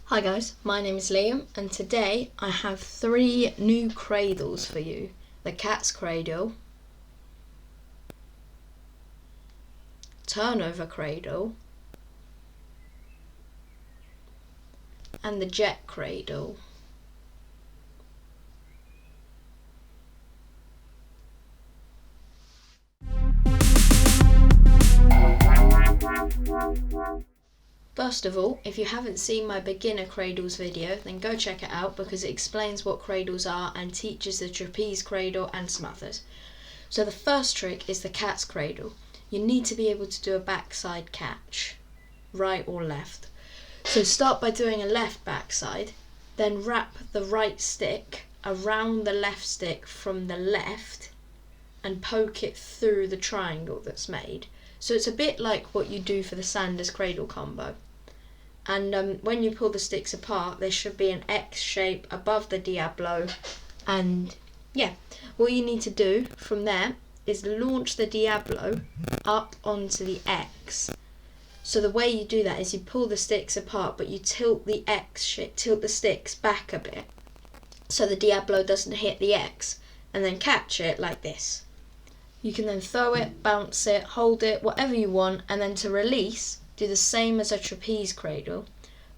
Hi guys, my name is Liam and today I have 3 new cradles for you. The cat's cradle, turnover cradle and the jet cradle. First of all, if you haven't seen my beginner cradles video, then go check it out because it explains what cradles are and teaches the trapeze cradle and some others. So the first trick is the cat's cradle. You need to be able to do a backside catch, right or left. So start by doing a left backside, then wrap the right stick around the left stick from the left and poke it through the triangle that's made. So it's a bit like what you do for the Sanders cradle combo. And when you pull the sticks apart, there should be an X shape above the Diabolo. And yeah, what you need to do from there is launch the Diabolo up onto the X. So the way you do that is you pull the sticks apart, but you tilt the X shape, tilt the sticks back a bit, so the Diabolo doesn't hit the X, and then catch it like this. You can then throw it, bounce it, hold it, whatever you want, and then to release, do the same as a trapeze cradle,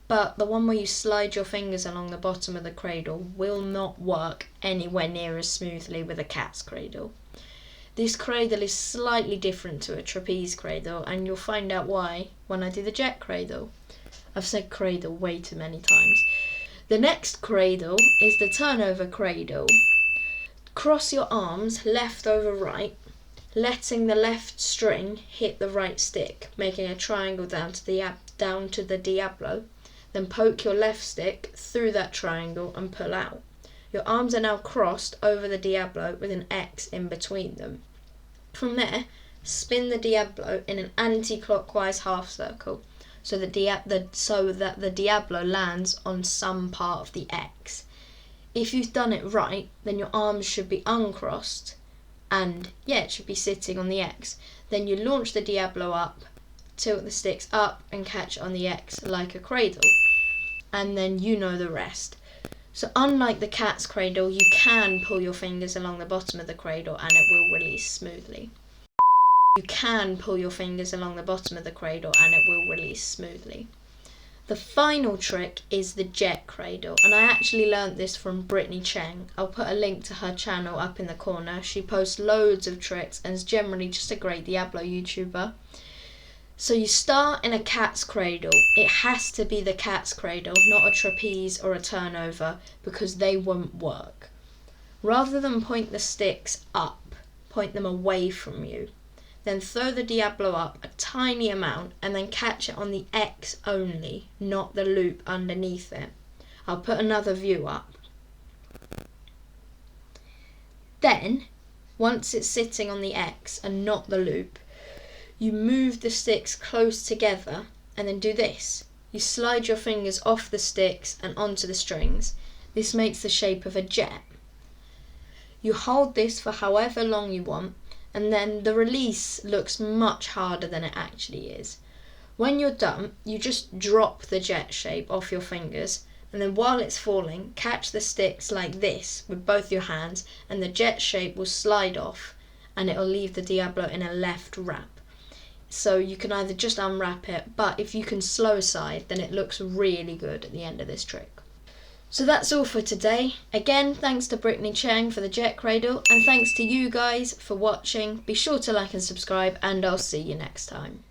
but the one where you slide your fingers along the bottom of the cradle will not work anywhere near as smoothly with a cat's cradle. This cradle is slightly different to a trapeze cradle, and you'll find out why when I do the jet cradle. I've said cradle way too many times. The next cradle is the turnover cradle. Cross your arms left over right, letting the left string hit the right stick, making a triangle down to the Diabolo. Then poke your left stick through that triangle and pull out. Your arms are now crossed over the Diabolo with an X in between them. From there, spin the Diabolo in an anti-clockwise half circle so that the Diabolo lands on some part of the X. If you've done it right, then your arms should be uncrossed and it should be sitting on the X. Then you launch the Diabolo up, tilt the sticks up and catch on the X like a cradle, and then you know the rest. So unlike the cat's cradle, you can pull your fingers along the bottom of the cradle and it will release smoothly. You can pull your fingers along the bottom of the cradle and it will release smoothly. The final trick is the jet cradle, and I actually learnt this from Brittany Cheng. I'll put a link to her channel up in the corner. She posts loads of tricks and is generally just a great Diablo YouTuber. So you start in a cat's cradle. It has to be the cat's cradle, not a trapeze or a turnover, because they won't work. Rather than point the sticks up, point them away from you. Then throw the Diabolo up a tiny amount and then catch it on the X only, not the loop underneath it. I'll put another view up. Then, once it's sitting on the X and not the loop, you move the sticks close together and then do this. You slide your fingers off the sticks and onto the strings. This makes the shape of a jet. You hold this for however long you want, and then the release looks much harder than it actually is. When you're done, you just drop the jet shape off your fingers, and then while it's falling, catch the sticks like this with both your hands, and the jet shape will slide off and it'll leave the Diabolo in a left wrap. So you can either just unwrap it, but if you can slow side, then it looks really good at the end of this trick. So that's all for today. Again, thanks to Brittany Cheng for the jet cradle, and thanks to you guys for watching. Be sure to like and subscribe, and I'll see you next time.